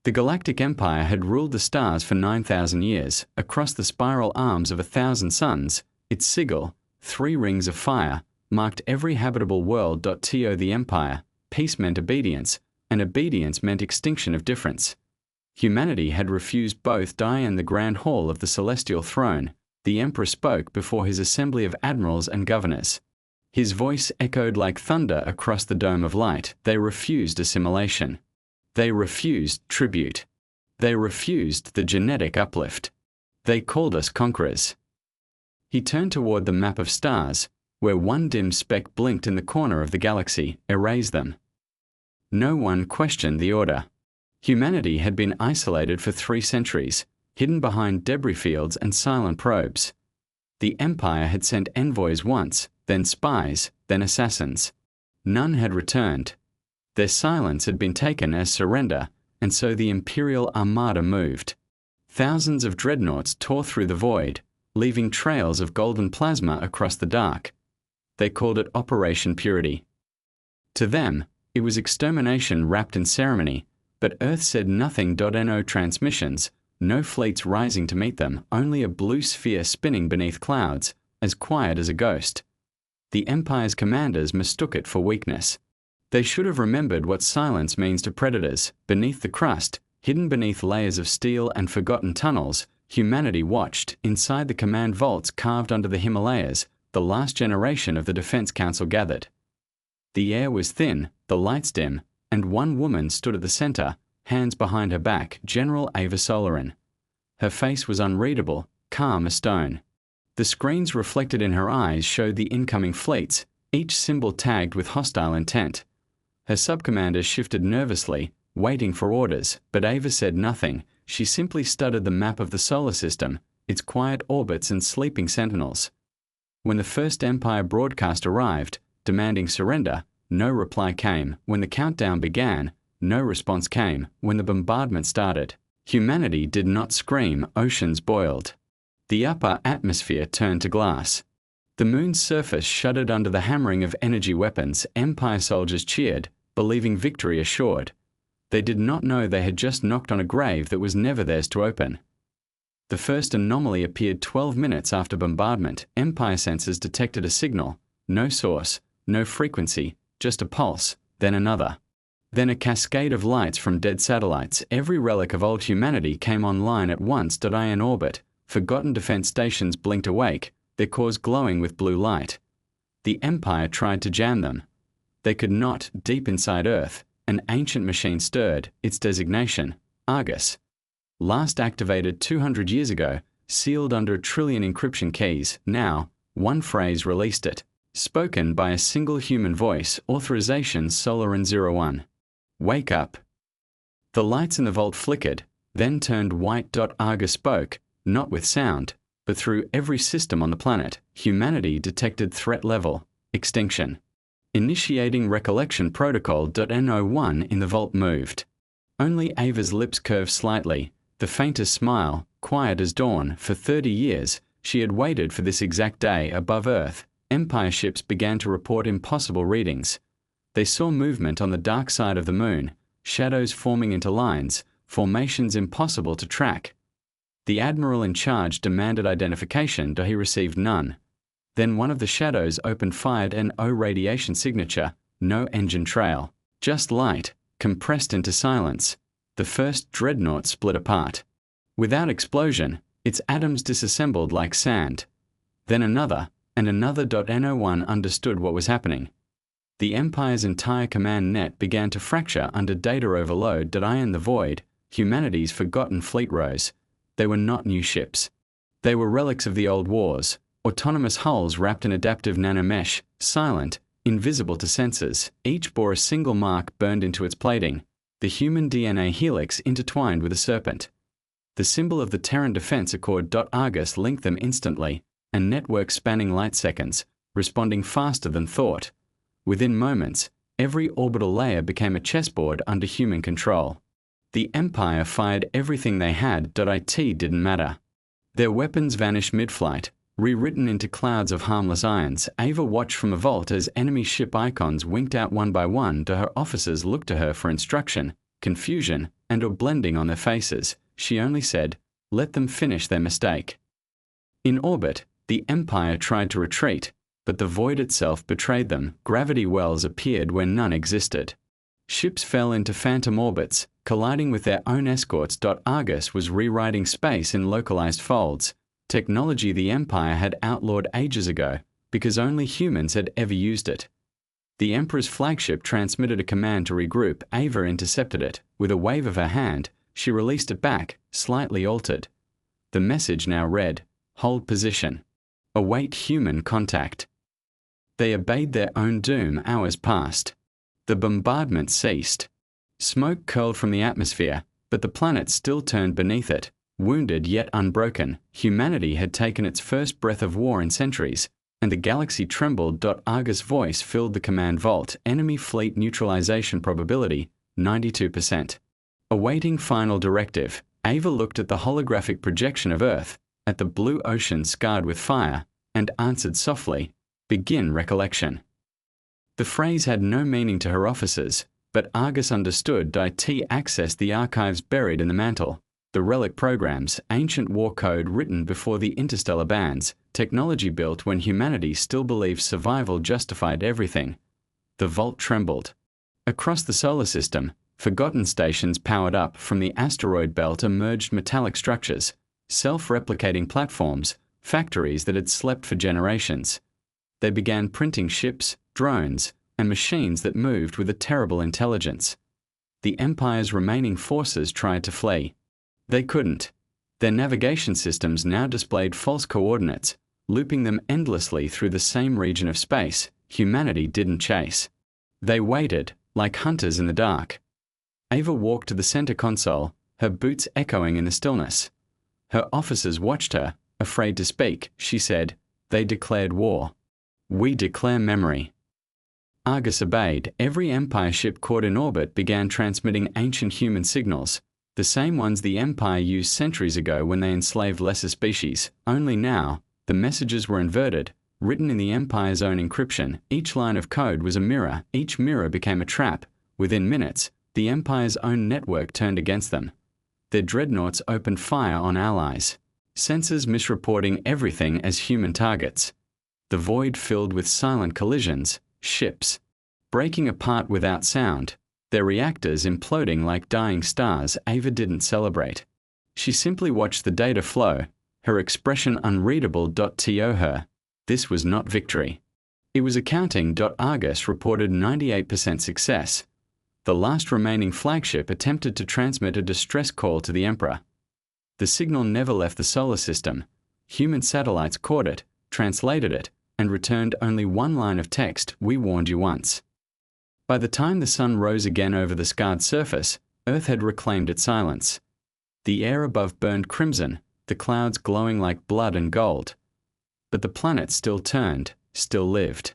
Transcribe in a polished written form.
The Galactic Empire had ruled the stars for 9,000 years. Across the spiral arms of 1,000 suns, its sigil, 3 rings of fire, marked every habitable world. To the Empire, peace meant obedience, and obedience meant extinction of difference. Humanity had refused both. In the Grand Hall of the Celestial Throne, the Emperor spoke before his assembly of admirals and governors. His voice echoed like thunder across the dome of light. They refused assimilation. They refused tribute. They refused the genetic uplift. They called us conquerors. He turned toward the map of stars, where one dim speck blinked in the corner of the galaxy. Erase them. No one questioned the order. Humanity had been isolated for 3 centuries, hidden behind debris fields and silent probes. The Empire had sent envoys once, then spies, then assassins. None had returned. Their silence had been taken as surrender, and so the Imperial Armada moved. Thousands of dreadnoughts tore through the void, leaving trails of golden plasma across the dark. They called it Operation Purity. To them, it was extermination wrapped in ceremony, but Earth said nothing. No transmissions, no fleets rising to meet them, only a blue sphere spinning beneath clouds, as quiet as a ghost. The Empire's commanders mistook it for weakness. They should have remembered what silence means to predators. Beneath the crust, hidden beneath layers of steel and forgotten tunnels, humanity watched. Inside the command vaults carved under the Himalayas, the last generation of the Defense Council gathered. The air was thin, the lights dim, and one woman stood at the center, hands behind her back, General Ava Solarin. Her face was unreadable, calm as stone. The screens reflected in her eyes showed the incoming fleets, each symbol tagged with hostile intent. Her subcommanders shifted nervously, waiting for orders, but Ava said nothing. She simply studied the map of the solar system, its quiet orbits and sleeping sentinels. When the first Empire broadcast arrived, demanding surrender, no reply came. When the countdown began, no response came. When the bombardment started, humanity did not scream. Oceans boiled. The upper atmosphere turned to glass. The moon's surface shuddered under the hammering of energy weapons. Empire soldiers cheered, believing victory assured. They did not know they had just knocked on a grave that was never theirs to open. The first anomaly appeared 12 minutes after bombardment. Empire sensors detected a signal. No source, no frequency, just a pulse, then another. Then a cascade of lights from dead satellites. Every relic of old humanity came online at once. In orbit, forgotten defense stations blinked awake, their cores glowing with blue light. The Empire tried to jam them. They could not. Deep inside Earth, an ancient machine stirred, its designation, Argus. Last activated 200 years ago, sealed under 1 trillion encryption keys. Now, one phrase released it. Spoken by a single human voice. Authorization Solarin 01. Wake up. The lights in the vault flickered, then turned white. Argus spoke, not with sound, but through every system on the planet. Humanity detected threat level, extinction. Initiating recollection protocol. N01 in the vault moved. Only Ava's lips curved slightly, the faintest smile, quiet as dawn. For 30 years, she had waited for this exact day. Above Earth, Empire ships began to report impossible readings. They saw movement on the dark side of the moon, shadows forming into lines, formations impossible to track. The admiral in charge demanded identification. He received none. Then one of the shadows opened fire. An O radiation signature, no engine trail, just light, compressed into silence. The first dreadnought split apart. Without explosion, its atoms disassembled like sand. Then another, and another. N01 understood what was happening. The Empire's entire command net began to fracture under data overload. In the void, humanity's forgotten fleet rose. They were not new ships. They were relics of the old wars, autonomous hulls wrapped in adaptive nanomesh, silent, invisible to sensors. Each bore a single mark burned into its plating, the human DNA helix intertwined with a serpent. The symbol of the Terran Defense Accord. Argus linked them instantly, a network spanning light seconds, responding faster than thought. Within moments, every orbital layer became a chessboard under human control. The Empire fired everything they had. It didn't matter. Their weapons vanished mid-flight, rewritten into clouds of harmless ions. Ava watched from a vault as enemy ship icons winked out one by one. Her officers looked to her for instruction, confusion, and or blending on their faces, she only said, "Let them finish their mistake." In orbit, the Empire tried to retreat, but the void itself betrayed them. Gravity wells appeared where none existed. Ships fell into phantom orbits, colliding with their own escorts. Argus was rewriting space in localized folds, technology the Empire had outlawed ages ago because only humans had ever used it. The Emperor's flagship transmitted a command to regroup. Ava intercepted it. With a wave of her hand, she released it back, slightly altered. The message now read, "Hold position. Await human contact." They obeyed their own doom. Hours passed. The bombardment ceased. Smoke curled from the atmosphere, but the planet still turned beneath it. Wounded yet unbroken, humanity had taken its first breath of war in centuries, and the galaxy trembled. Argus' voice filled the command vault. Enemy fleet neutralization probability, 92%. Awaiting final directive, Ava looked at the holographic projection of Earth, at the blue ocean scarred with fire, and answered softly, "Begin recollection." The phrase had no meaning to her officers, but Argus understood. It accessed the archives buried in the mantle, the relic programs, ancient war code written before the interstellar bans, technology built when humanity still believed survival justified everything. The vault trembled. Across the solar system, forgotten stations powered up. From the asteroid belt emerged metallic structures, self-replicating platforms, factories that had slept for generations. They began printing ships, drones, and machines that moved with a terrible intelligence. The Empire's remaining forces tried to flee. They couldn't. Their navigation systems now displayed false coordinates, looping them endlessly through the same region of space. Humanity didn't chase. They waited, like hunters in the dark. Ava walked to the center console, her boots echoing in the stillness. Her officers watched her, afraid to speak. She said, "They declared war. We declare memory." Argus obeyed. Every Empire ship caught in orbit began transmitting ancient human signals, the same ones the Empire used centuries ago when they enslaved lesser species. Only now, the messages were inverted, written in the Empire's own encryption. Each line of code was a mirror. Each mirror became a trap. Within minutes, the Empire's own network turned against them. Their dreadnoughts opened fire on allies, sensors misreporting everything as human targets. The void filled with silent collisions, ships breaking apart without sound, their reactors imploding like dying stars. Ava didn't celebrate. She simply watched the data flow, her expression unreadable. To her, this was not victory. It was accounting. Argus reported 98% success. The last remaining flagship attempted to transmit a distress call to the Emperor. The signal never left the solar system. Human satellites caught it, translated it, and returned only one line of text: "We warned you once." By the time the sun rose again over the scarred surface, Earth had reclaimed its silence. The air above burned crimson, the clouds glowing like blood and gold. But the planet still turned, still lived.